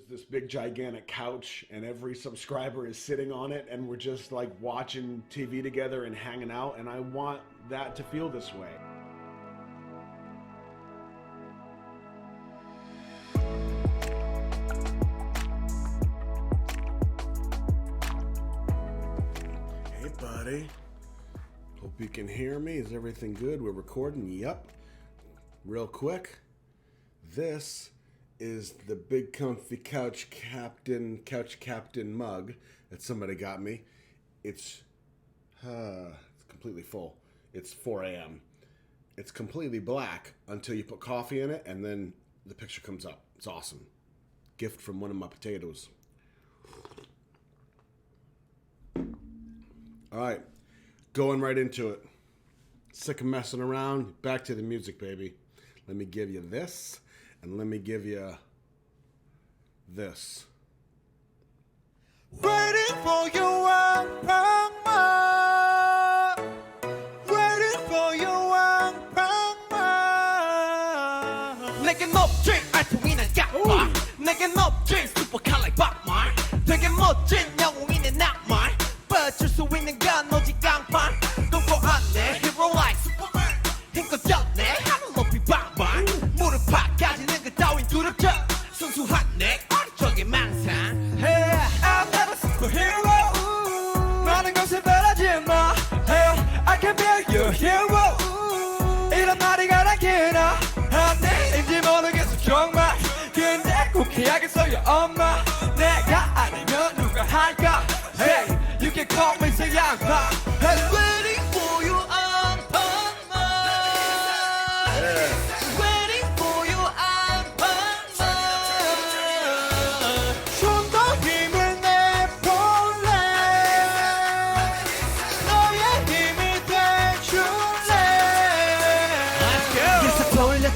this big gigantic couch, and every subscriber is sitting on it, and we're just like watching TV together and hanging out, and I want that to feel this way. Hey buddy, hope you can hear me. Is everything good? We're recording? Yep. Real quick, this is the big comfy couch captain mug that somebody got me. It's completely full. It's 4 a.m. It's completely black until you put coffee in it, and then the picture comes up. It's awesome. Gift from one of my potatoes. All right, going right into it. Sick of messing around. Back to the music, baby. Let me give you this. And let me give you this. Waiting for your Anpanman. Waiting for your Anpanman. 내겐 없지 알통이는 깍말. 내겐 없지 슈퍼카 like 박말. 되게 멋진 영웅이네 낙말. 빠질 수 있는 건 오직 깡판. 꿈꿔 안내 hero like Superman. 힘껏 졌네 하늘 높이 방방. 무릎 파까지는 그 따윈 두렵죠. 순수한 내 어리적인 망상. Hey, I'm not a superhero. 많은 것을 바라지 마. Hey, I can be your hero. 이런 말이 가라기나 한내인지 모르겠어 정말. 근데 꼭 해야겠어요 엄마. 내가 아니면 누가 할까. Hey, you can call me say 양파. Hey, waiting for you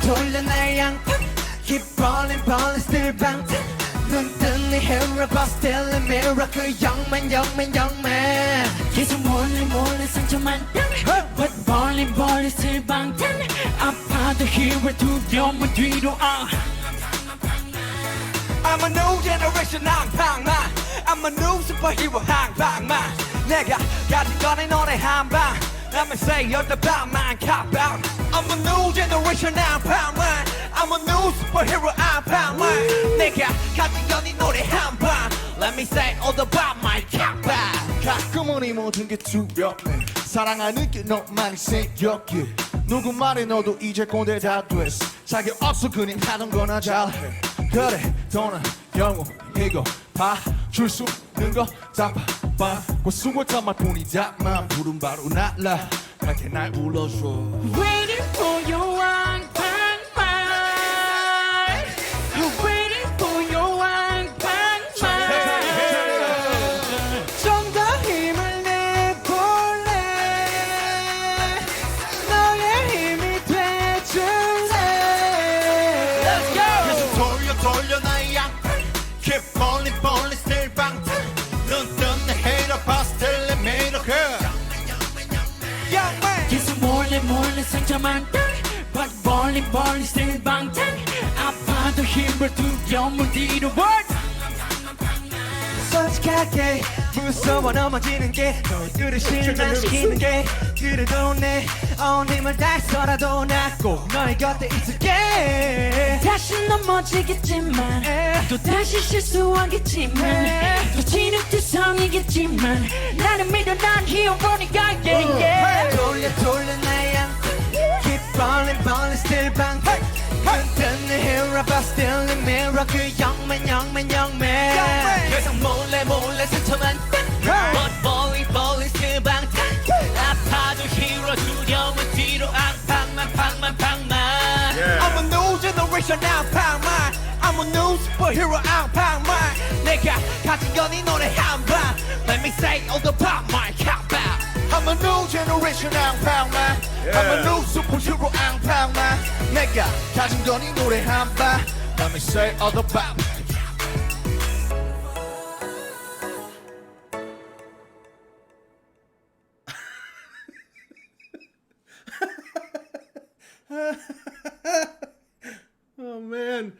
돌려 내 양푼 Keep balling balling still 방탄 눈 뜬 네 hero boss still a miracle 영맨 계속 몰래 상처만 따네 But balling still 방탄 아파도 hero 두려움은 뒤로 I'm a new generation Anpanman I'm a new superhero Anpanman 내가 가진 건 이 노래 한방 Let me say you're the Batman cop out I'm a new generation Anpanman I'm a new superhero Anpanman 내가 가진 건 이 노래 한방 Let me say all the Batman cop out 가끔은 이 모든 게 두렵네 사랑하는 게 너만이 생겼기에 누구 말에 너도 이제 꼰대 다 됐어 자격 없어 그냥 하던 거나 잘해 그래 돈은 영웅이고 봐줄 수 있는 거 다 봐봐 수고했던 말뿐이다만 부른 바로 날라 그렇게 날 불러줘 Waiting for your Anpanman Waiting for your Anpanman 좀 더 힘을 내볼래 너의 힘이 돼줄래 Let's go 계속 돌려 나의 양팔 Keep falling still 방탄 눈 뜬 내 hater boss still a miracle 계속 몰래 상처만 따네 But balling still 방탄 아파도 힘을 두려움을 뒤로 솔직하게 무서워 넘어지는 게 너희들을 실망시키는 게 그래도 내 온 힘을 다해서라도 나 꼭 너의 곁에 있을게 다시 넘어지겠지만 또 다시 실수하겠지만 또 지름투성이겠지만 나는 믿어 난 히어로니까 yeah. 돌려 내 양푼 Keep falling still 방탄 흔든 내 hero but still a miracle 영맨 계속 몰래 상처만 But falling still 방탄 아파도 hero 두려움은 뒤로 앙팡만 I'm a new generation Anpanman I'm a new superhero Anpanman 내가 가진 건 이 노래 한방 Let me say all the Batman cop out I'm a new generation Anpanman I'm a new superhero Anpanman 내가 가진 건 이 노래 한방 Let me say all the Batman Oh man,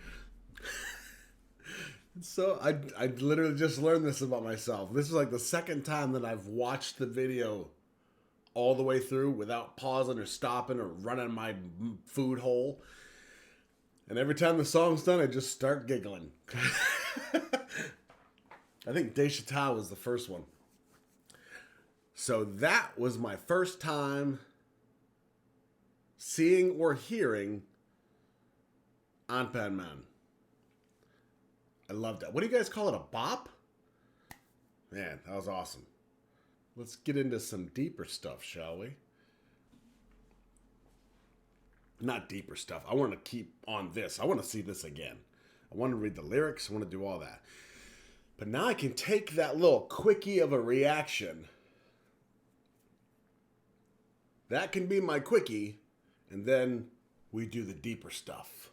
So I literally just learned this about myself. This is like the second time that I've watched the video all the way through without pausing or stopping or running my food hole. And every time the song's done, I just start giggling. I think Deschata was the first one. So that was my first time seeing or hearing Anpanman. I loved it. What do you guys call it? A bop? Man, that was awesome. Let's get into some deeper stuff, shall we? Not deeper stuff. I want to keep on this. I want to see this again. I want to read the lyrics. I want to do all that. But now I can take that little quickie of a reaction. That can be my quickie. And then we do the deeper stuff.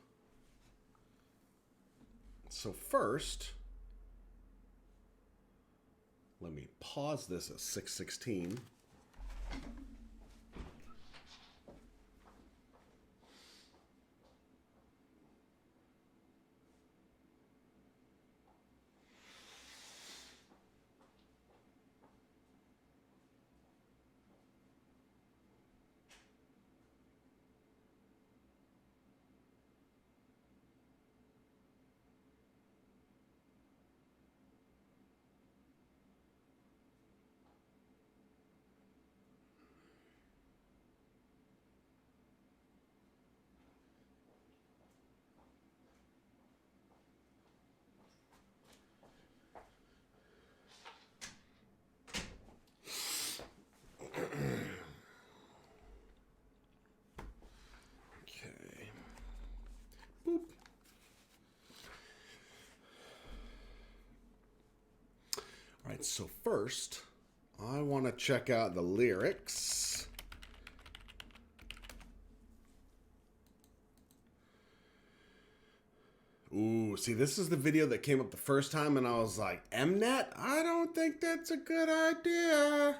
So first, let me pause this at 6:16. Alright, so first, I want to check out the lyrics. Ooh, see, this is the video that came up the first time, and I was like, Mnet? I don't think that's a good idea.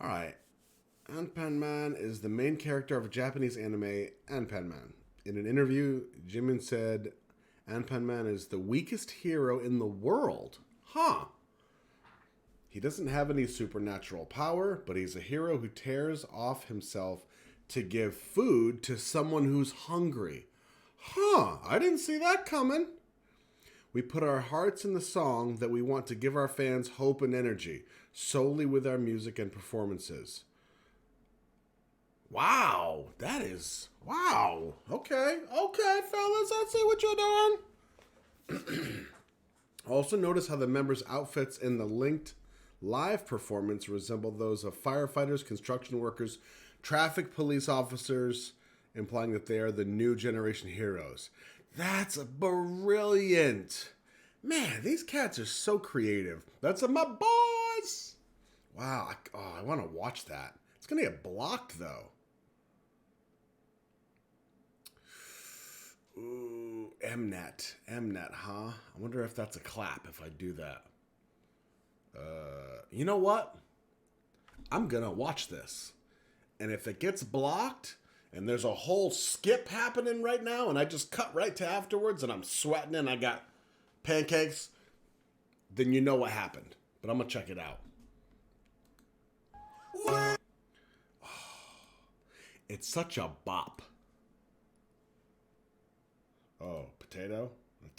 Alright, Anpanman is the main character of a Japanese anime, Anpanman. In an interview, Jimin said, Anpanman is the weakest hero in the world. Huh. He doesn't have any supernatural power, but he's a hero who tears off himself to give food to someone who's hungry. Huh. I didn't see that coming. We put our hearts in the song that we want to give our fans hope and energy, solely with our music and performances. Wow, that is, wow. Okay, fellas, I see what you're doing. Also notice how the members' outfits in the linked live performance resemble those of firefighters, construction workers, traffic police officers, implying that they are the new generation heroes. That's brilliant. Man, these cats are so creative. That's my boys. Wow, I want to watch that. It's going to get blocked, though. Ooh, Mnet, huh? I wonder if that's a clap if I do that. You know what? I'm gonna watch this. And if it gets blocked, and there's a whole skip happening right now, and I just cut right to afterwards, and I'm sweating and I got pancakes, then you know what happened. But I'm gonna check it out. Oh, it's such a bop. Oh, potato?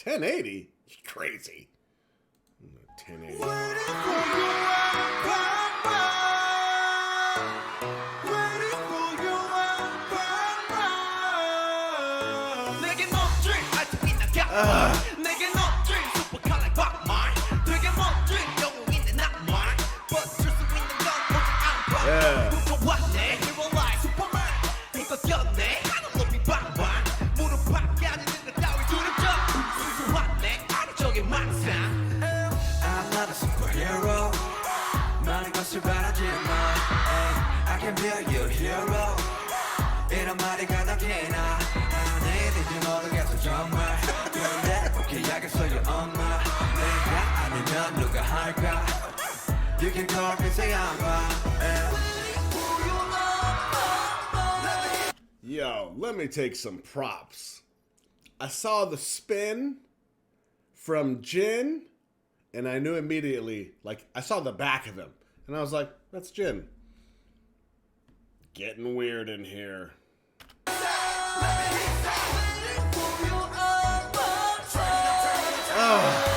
1080? Crazy. 1080. I can be your hero. 이런 말이가 너게나 내일인지 모르겠어 정말. 그런데 오케이 알겠어요 엄마. 내가 아니면 누가 할까? You can call me say I'm Yo, let me take some props. I saw the spin from Jin, and I knew immediately, like, I saw the back of him, and I was like, that's Jin. Getting weird in here. Oh.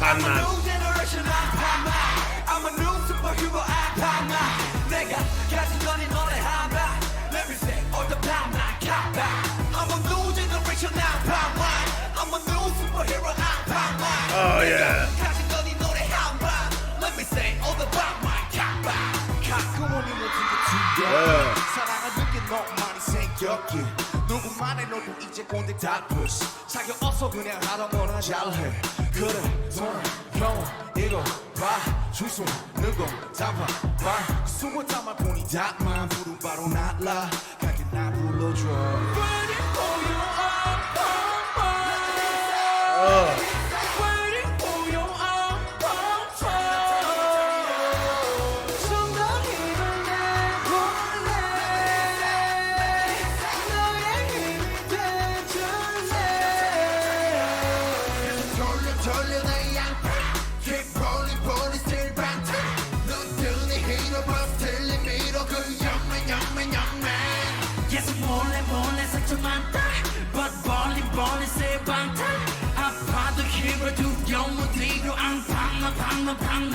I'm a new generation Anpanman. I'm a new superhero Anpanman. 내가 가진 건 이 노래 하나. Let me say all the Panman come back. I'm a new generation Anpanman. I'm a new superhero Anpanman. Oh yeah. 가진 건 이 노래 하나. Let me say all the Panman come back. 가끔은 모든 게 두려워. 사랑을 느낀 너만이 생겼기. 누구만의 너도 이제 꼰대 다 push. 자기 어서 그냥 하다 보나 잘해. 그래 돌아 형 이거 봐 주소는 거 잡아봐 그 수고 담아 보니 답만 부르 바로 날라 가게 나 불러줘 Waiting for you Waiting for you 좀 더 힘을 내볼래 너의 힘이 돼줄래 돌려 내 양파 Keep rolling rolling still 반짝 눈뜨니 hero bus telling me 그 영맨 계속 몰래 상처만 따 But balling still 반짝 아파도 힘을 두려움은 뒤로 앙팡만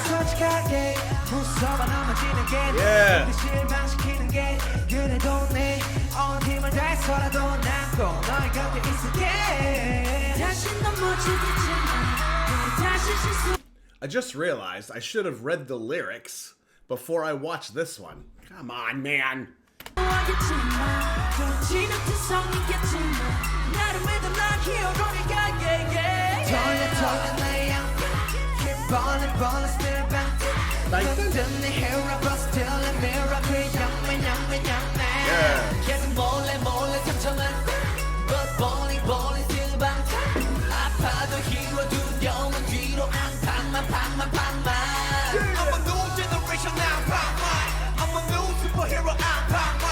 솔직하게 무서워 넘어지는 게 Yeah. 그 실망시키는 게 그래도 내 온 힘을 다해서라도 남고 너의 곁에 있을게 다시 넘어지겠지만 다시 실수 I just realized I should have read the lyrics before I watched this one. Come on, man. 하겠지만 그렇지 않은 성이겠지만 나를 믿어 난 히어로니까 돌려 내 양파 Keep balling still 반짝 눈뜨니 hero bus telling me 그 영맨 계속 몰래 상처만 따 But balling still 반짝 아파도 hero 두려움은 뒤로 앙팡만 I'm a new generation Anpanman I'm a new superhero Anpanman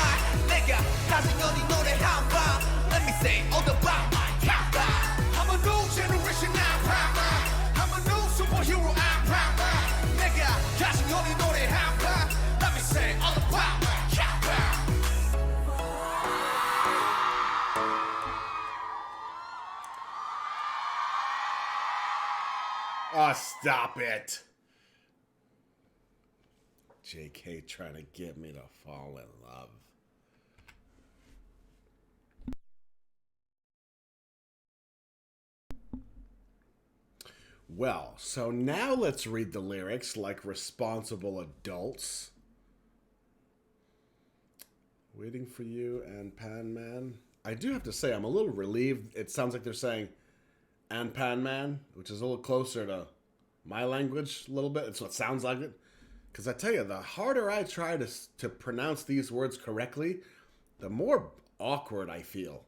내가 가진 건 이 노래 한방 Let me say all the Panman I'm a new generation Anpanman I'm a new superhero Anpanman 내가 가진 건 이 노래 한방 Let me say all the Panman Oh, stop it. JK trying to get me to fall in love. Well, so now let's read the lyrics like responsible adults. Waiting for you, Anpanman. I do have to say, I'm a little relieved. It sounds like they're saying Anpanman, which is a little closer to my language a little bit. It's what sounds like it. Because I tell you, the harder I try to pronounce these words correctly, the more awkward I feel.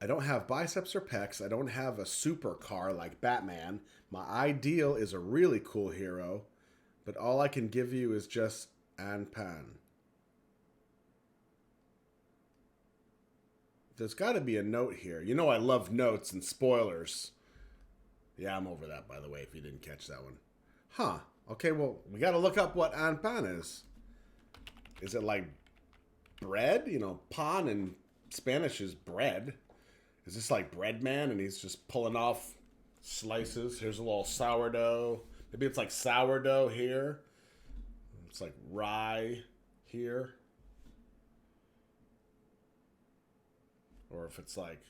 I don't have biceps or pecs. I don't have a supercar like Batman. My ideal is a really cool hero, but all I can give you is just Anpan. There's got to be a note here. You know I love notes and spoilers. Yeah, I'm over that, by the way, if you didn't catch that one. Huh. Okay, well, we got to look up what Anpan is. Is it like bread? You know, pan in Spanish is bread. Is this like bread man and he's just pulling off slices? Here's a little sourdough. Maybe it's like sourdough here. It's like rye here. Or if it's like,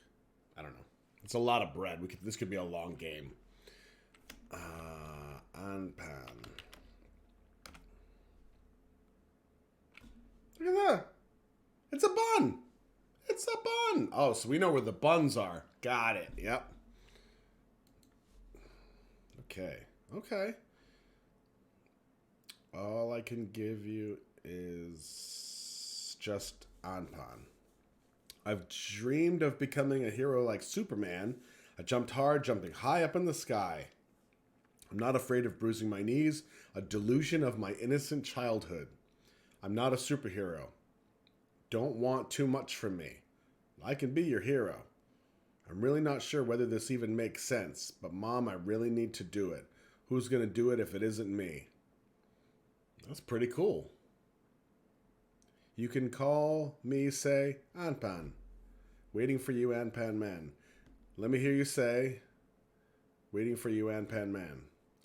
I don't know. It's a lot of bread. This could be a long game. Anpan. Look at that. It's a bun. It's a bun. Oh, so we know where the buns are. Got it. Yep. Okay. Okay. All I can give you is just Anpan. I've dreamed of becoming a hero like Superman. I jumped hard, jumping high up in the sky. I'm not afraid of bruising my knees, a delusion of my innocent childhood. I'm not a superhero. Don't want too much from me. I can be your hero. I'm really not sure whether this even makes sense, but Mom, I really need to do it. Who's going to do it if it isn't me? That's pretty cool. You can call me, say, Anpan. Waiting for you, Anpanman. Let me hear you say, waiting for you, Anpanman.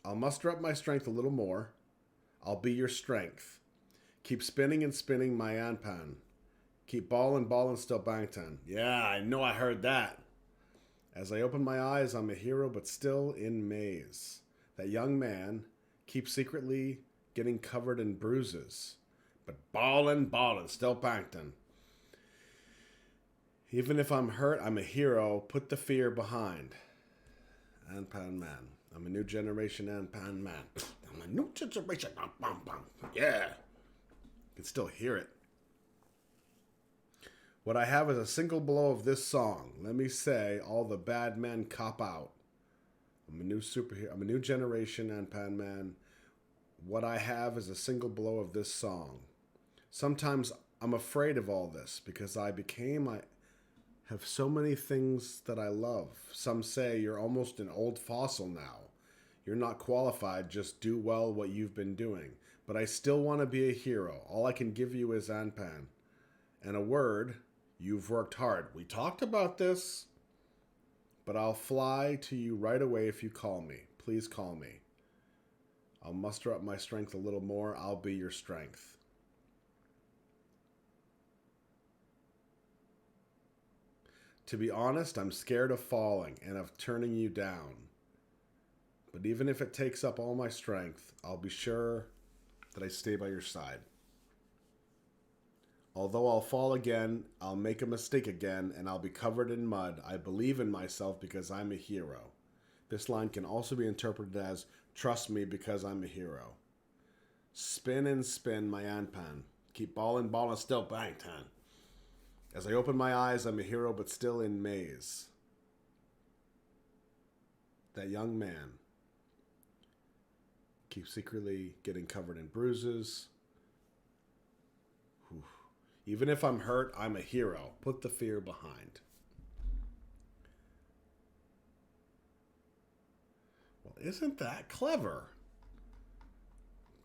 I'll muster up my strength a little more. I'll be your strength. Keep spinning and spinning, my Anpan. Keep ballin' still bangtan. Yeah, I know I heard that. As I open my eyes, I'm a hero, but still in maze. That young man keeps secretly getting covered in bruises. But ballin', still bangtan. Even if I'm hurt, I'm a hero. Put the fear behind. Anpanman. I'm a new generation Anpanman. I'm a new generation. Yeah. You can still hear it. What I have is a single blow of this song. Let me say, all the bad men cop out. I'm a new superhero. I'm a new generation Anpanman. What I have is a single blow of this song. Sometimes I'm afraid of all this because I have so many things that I love. Some say you're almost an old fossil now. You're not qualified, just do well what you've been doing. But I still want to be a hero. All I can give you is Anpan. And a word, you've worked hard. We talked about this. But I'll fly to you right away if you call me. Please call me. I'll muster up my strength a little more. I'll be your strength. To be honest, I'm scared of falling and of turning you down. But even if it takes up all my strength, I'll be sure that I stay by your side. Although I'll fall again, I'll make a mistake again, and I'll be covered in mud. I believe in myself because I'm a hero. This line can also be interpreted as, trust me because I'm a hero. Spin and spin, my Anpan. Keep ballin', still bangtan. As I open my eyes, I'm a hero, but still in maze. That young man keeps secretly getting covered in bruises. Whew. Even if I'm hurt, I'm a hero. Put the fear behind. Well, isn't that clever?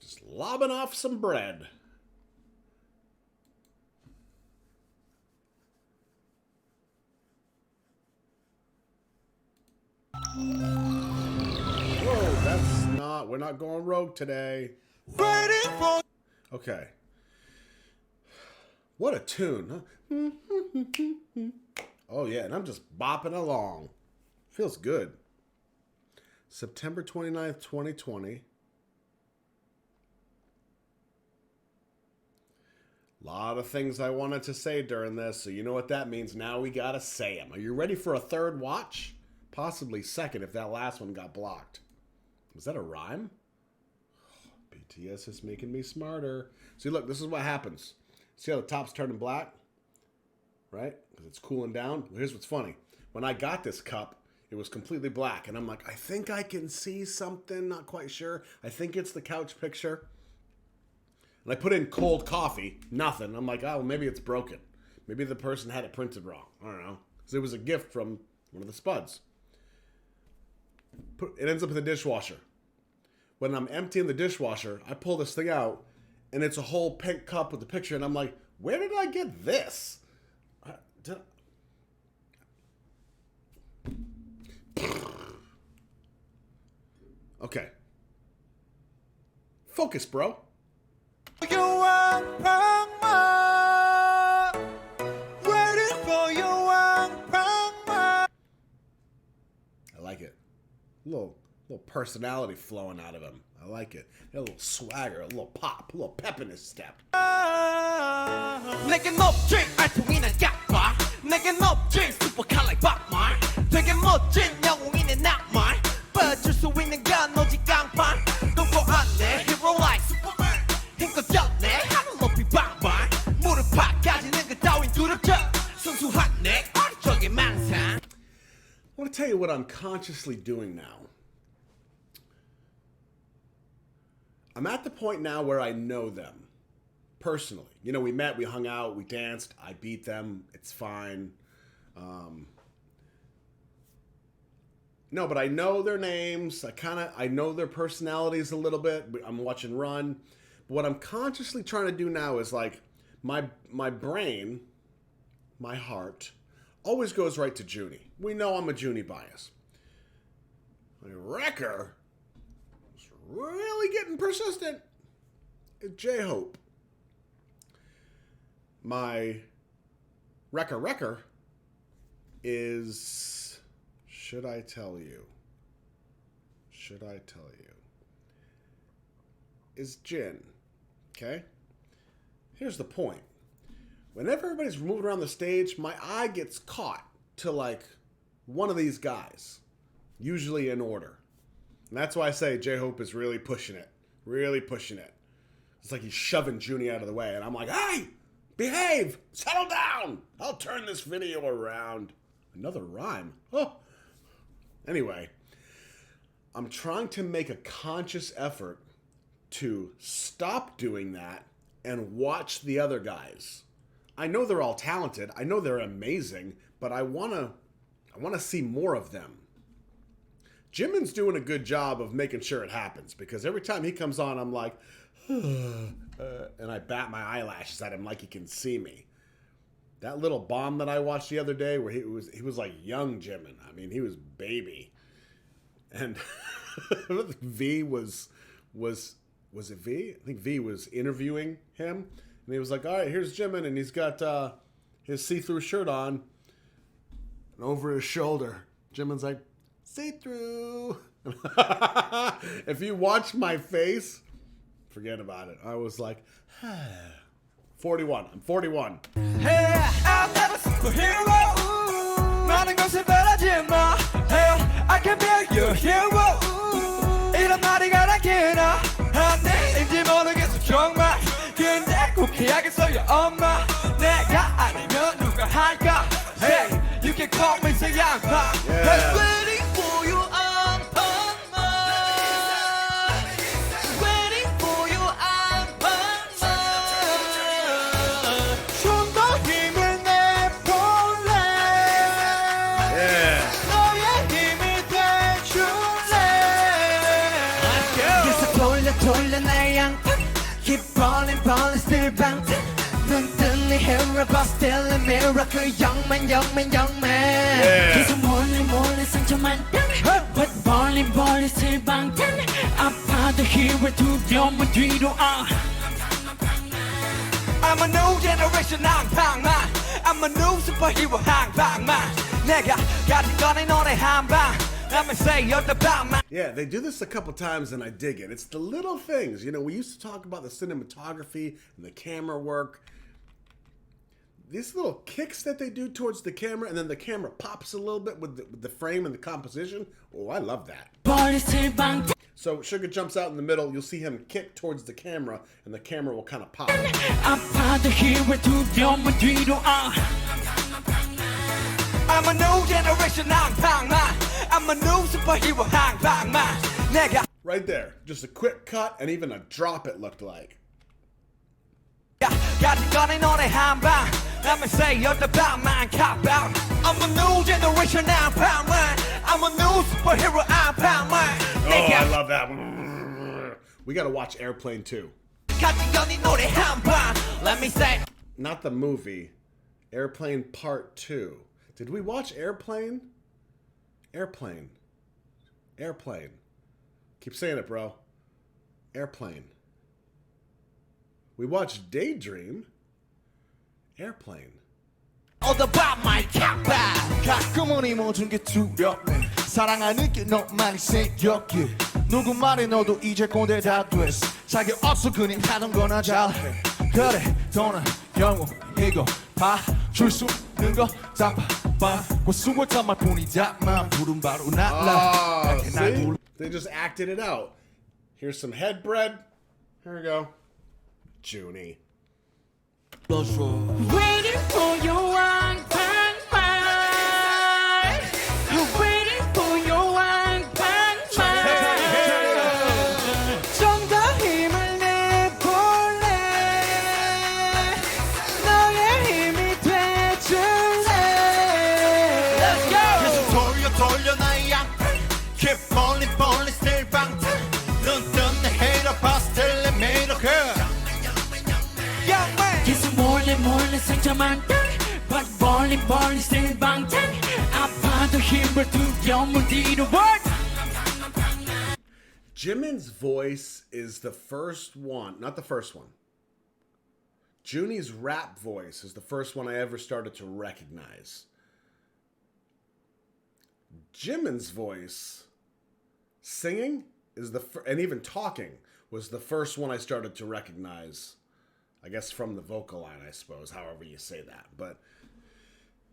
Just lobbing off some bread. Whoa, that's not, we're not going rogue today. Okay. What a tune, huh? Oh yeah, and I'm just bopping along. Feels good. September 29th, 2020. A lot of things I wanted to say during this, so you know what that means. Now we gotta say them. Are you ready for a third watch? Possibly second if that last one got blocked. Was that a rhyme? BTS is making me smarter. See, look, this is what happens. See how the top's turning black? Right? Because it's cooling down. Well, here's what's funny. When I got this cup, it was completely black. And I'm like, I think I can see something. Not quite sure. I think it's the couch picture. And I put in cold coffee. Nothing. I'm like, oh, maybe it's broken. Maybe the person had it printed wrong. I don't know. Because it was a gift from one of the spuds. It ends up in the dishwasher. When I'm emptying the dishwasher, I pull this thing out, and it's a whole pink cup with the picture, and I'm like, where did I get this? Okay. Focus, bro. I like it. A little personality flowing out of him. I like it. A little swagger, a little pop, a little pep in his step. 내겐 없지 알통이나 약말 내겐 없지 슈퍼칼 like 박말 되게 멋진 영웅이네 낙말 빠질 수 있는 건 오직 깡판 동고 안내 hero like Superman 힘껏 졌네 하늘 높이 박말 무릎 파까지는 그 따윈 두렵죠 순수한 내 어리적인 망상 I want to tell you what I'm consciously doing now. I'm at the point now where I know them personally. You know, we met, we hung out, we danced, I beat them, it's fine. No, but I know their names. I know their personalities a little bit. I'm watching Run. But what I'm consciously trying to do now is like my brain, my heart, always goes right to Junie. We know I'm a Junie bias. Wrecker is really getting persistent. J-Hope. My Wrecker is, should I tell you, is Jin. Okay? Here's the point. Whenever everybody's moving around the stage, my eye gets caught to like one of these guys, usually in order. And that's why I say J-Hope is really pushing it. Really pushing it. It's like he's shoving Junie out of the way. And I'm like, hey, behave, settle down. I'll turn this video around. Another rhyme. Oh. Anyway, I'm trying to make a conscious effort to stop doing that and watch the other guys. I know they're all talented. I know they're amazing, but I want to see more of them. Jimin's doing a good job of making sure it happens because every time he comes on, I'm like, and I bat my eyelashes at him like he can see me. That little bomb that I watched the other day where he was like young Jimin. I mean, he was baby. And V was it V? I think V was interviewing him. And he was like, all right, here's Jimin. And he's got his see-through shirt on. And over his shoulder, Jimin's like, see-through. If you watch my face, forget about it. I was like, 41. I'm 41. Hey, I'm not a superhero. 많은 것을 바라지 마. Hey, I can be your hero. 이런 말이 가라기나. 한내인지 모르겠어 정말. 근데 꼭 해야겠어요 엄마. 내가 아니면 누가 할까? Hey, you can call me say 양파. I'm waiting for you Anpanman. Waiting for you Anpanman. 좀 더 힘을 내볼래. 너의 힘이 돼줄래. 계속 돌려 내 양파. Keep balling, still bouncing. 눈 뜬 네 hero, but still a miracle. Young man. 계속 몰래 상처만 따네. But balling, still bouncing. 아파도 hero 두려움은 뒤로 I'm a new generation Anpanman. I'm a new superhero Anpanman. 내가 가진 건 너네 한방. Let me say you're the Batman. Yeah, they do this a couple times and I dig it. It's the little things. You know, we used to talk about the cinematography and the camera work. These little kicks that they do towards the camera and then the camera pops a little bit with the frame and the composition. Oh, I love that. So Sugar jumps out in the middle. You'll see him kick towards the camera and the camera will kind of pop. I'm a new generation Anpanman. I'm a new superhero Anpanman. 내가 Right there. Just a quick cut and even a drop it looked like. 가진 건 너네 한방. Let me say you're the Batman. Cop out. I'm a new generation Anpanman. I'm a new superhero Anpanman. Oh, I love that. We gotta watch Airplane 2. 가진 건 너네 한방. Let me say. Not the movie. Airplane Part 2. Did we watch Airplane? Airplane. Keep saying it, bro. Airplane. We watched Daydream. Airplane. All about my cap out. 가끔은 이 모든 게 두렵네. 사랑하는 게 너만이 생겼기에 누구 말에 너도 이제 꼰대 다 됐어. 자기 없어 그냥 하던 거나 잘해. 그래 돈은 영웅 이거 봐줄 수 있는 거 잡아봐 숨을 참을 뿐이자만 부른 바로 날라 See? They just acted it out. Here's some head bread. Here we go. Junie. Waiting for your Anpanman. Waiting for your Anpanman. 좀 더 힘을 내볼래. 너의 힘이 돼줄래. 계속 돌려 나의 양팔 Keep falling falling still 방탄 눈 뜬 hater pastel miracle 계속 몰래 상처만 따 But balling still 방탄 아파도 힘을 두려움을 뒤로 Jimin's voice is the first one, not the first one. Junie's rap voice is the first one I ever started to recognize. Jimin's voice, singing, is and even talking, was the first one I started to recognize. I guess from the vocal line, I suppose, however you say that. But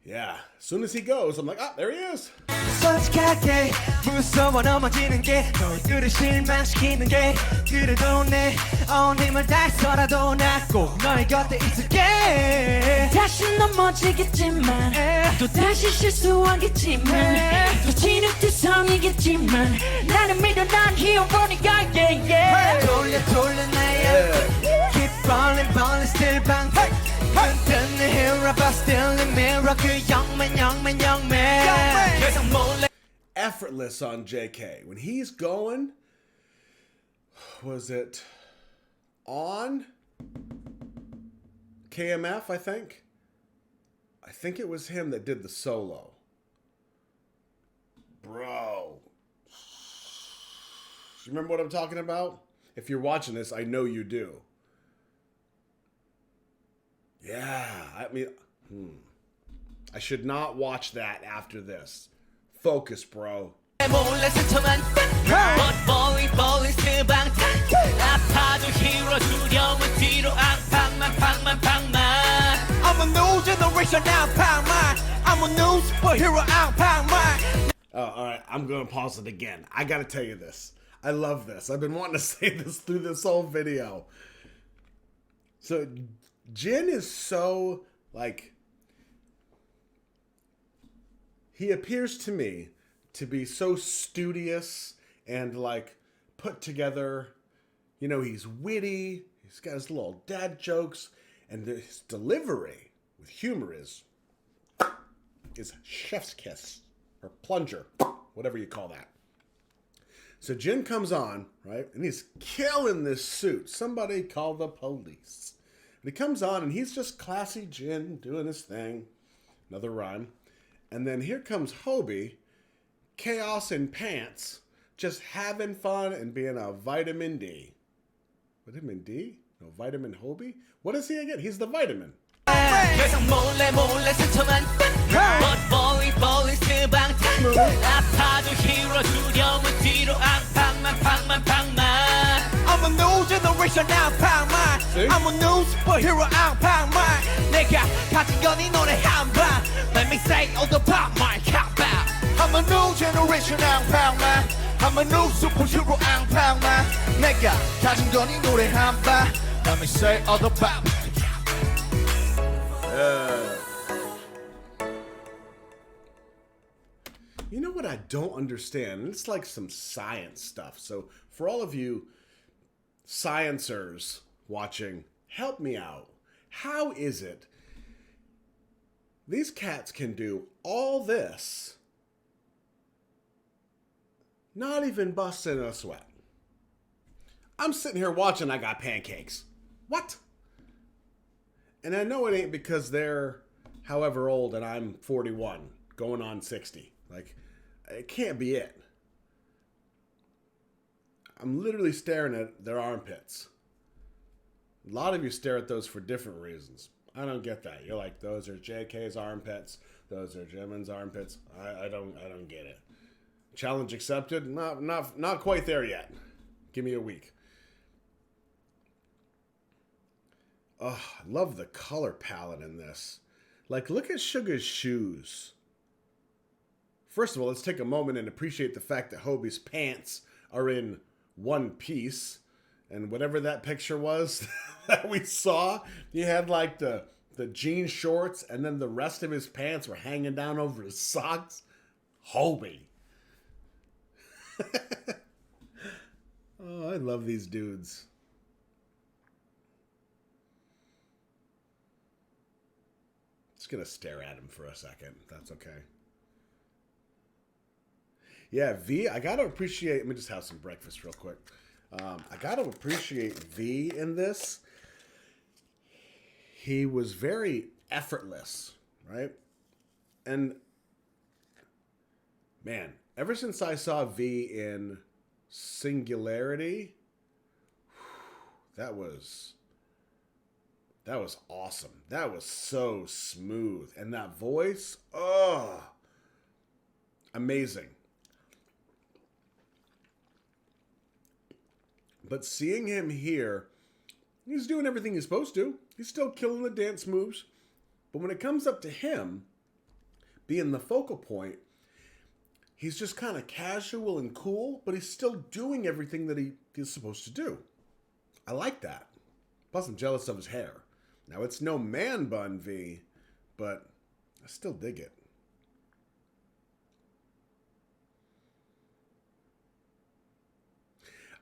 yeah, as soon as he goes, I'm like, ah, there he is. 솔직하게 무서워 넘어지는 게 너희들을 실망시키는 게 그래도 내 온 힘을 다해서라도 나 꼭 너의 곁에 있을게 다시 넘어지겠지만 또 다시 실수하겠지만 또 지긋지성이겠지만 나는 믿어 난 히어로니까 yeah. 돌려 나의 Keep falling still 방탄 눈뜬 내 hero but still in mirror 그 영맨 계속 몰래 Effortless on JK. When he's going, was it on KMF, I think? I think it was him that did the solo. Bro. You remember what I'm talking about? If you're watching this, I know you do. Yeah, I mean, I should not watch that after this. Focus, bro. 몰래 스쳐만 But falling still 방탄 아파도 hero 두려움은 뒤로 앙팡만 I'm a new generation 앙팡만 I'm a new superhero 앙팡만 All right, I'm going to pause it again. I got to tell you this. I love this. I've been wanting to say this through this whole video. So, Jin is so, like, he appears to me to be so studious and, like, put together. You know, he's witty. He's got his little dad jokes. And his delivery with humor is chef's kiss. Or plunger. Whatever you call that. So Jin comes on, right? And he's killing this suit. Somebody call the police. And he comes on and he's just classy Jin doing his thing. Another rhyme. And then here comes Hobie, chaos in pants, just having fun and being a vitamin D. Vitamin D? No, vitamin Hobie? What is he again? He's the vitamin. 계속 몰래 스쳐만 But falling still 방탄 아파도 hero 두려움은 뒤로 앙팡만 I'm a new generation 앙팡만 I'm a new superhero 앙팡만 내가 가진 건 이 노래 한방 Let me say all the pop my cap out I'm a new generation 앙팡만 I'm a new superhero 앙팡만 내가 가진 건 이 노래 한방 Let me say all the pop You know what I don't understand? It's like some science stuff. So for all of you sciencers watching, help me out. How is it these cats can do all this, not even busting a sweat? I'm sitting here watching, I got pancakes. What? And I know it ain't because they're however old and I'm 41, going on 60. Like, it can't be it. I'm literally staring at their armpits. A lot of you stare at those for different reasons. I don't get that. You're like, those are JK's armpits. Those are Jimin's armpits. I don't get it. Challenge accepted? Not quite there yet. Give me a week. Oh, I love the color palette in this. Like, look at Suga's shoes. First of all, let's take a moment and appreciate the fact that Hobie's pants are in one piece. And whatever that picture was that we saw, he had like the jean shorts and then the rest of his pants were hanging down over his socks. Hobie. Oh, I love these dudes. Just gonna stare at him for a second. That's okay. Yeah, V, I gotta appreciate, let me just have some breakfast real quick. I gotta appreciate V in this. He was very effortless, right? And man, ever since I saw V in Singularity, that was awesome. That was so smooth. And that voice, oh, amazing. But seeing him here, he's doing everything he's supposed to. He's still killing the dance moves. But when it comes up to him being the focal point, he's just kind of casual and cool, but he's still doing everything that he's supposed to do. I like that. Plus, I'm jealous of his hair. Now, it's no man bun, V, but I still dig it.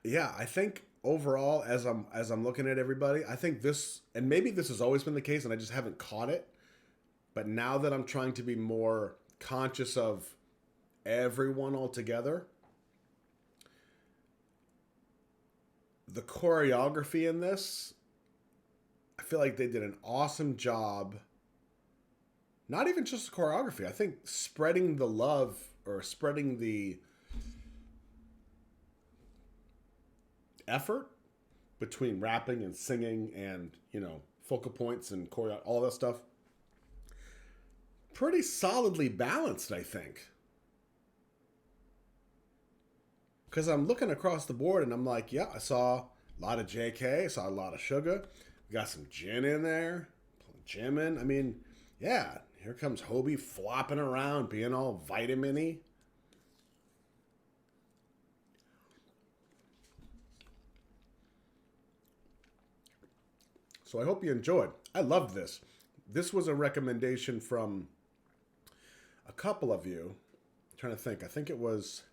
Yeah, I think overall, as I'm looking at everybody, I think this, and maybe this has always been the case, and I just haven't caught it. But now that I'm trying to be more conscious of everyone altogether, the choreography in this, I feel like they did an awesome job. Not even just the choreography. I think spreading the love or spreading the effort between rapping and singing and, focal points and choreo, all that stuff. Pretty solidly balanced, I think. Because I'm looking across the board and I'm like, yeah, I saw a lot of JK, I saw a lot of Sugar. We got some Jin in there, Jimin. I mean, yeah, here comes Hobie flopping around, being all vitamin-y. So I hope you enjoyed. I loved this. This was a recommendation from a couple of you. I'm trying to think. I think it was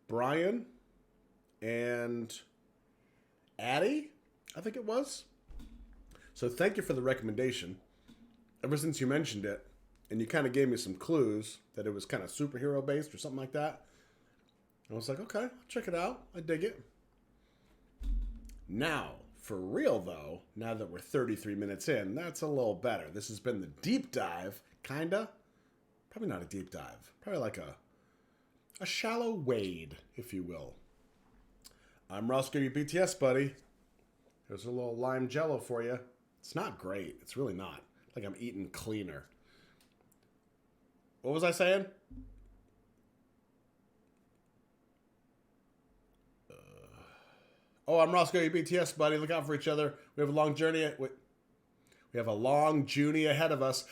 Brian and Addie, I think it was. So thank you for the recommendation. Ever since you mentioned it, and you kind of gave me some clues that it was kind of superhero based or something like that, I was like, okay, I'll check it out. I dig it. Now, for real though, now that we're 33 minutes in, that's a little better. This has been the deep dive, kinda. Probably not a deep dive. Probably like a shallow wade, if you will. I'm Roscoe, your BTS buddy. There's a little lime jello for you. It's not great. It's really not. Like I'm eating cleaner. What was I saying? Oh, I'm Roscoe, your BTS buddy. Look out for each other. We have a long journey. We have a long journey ahead of us.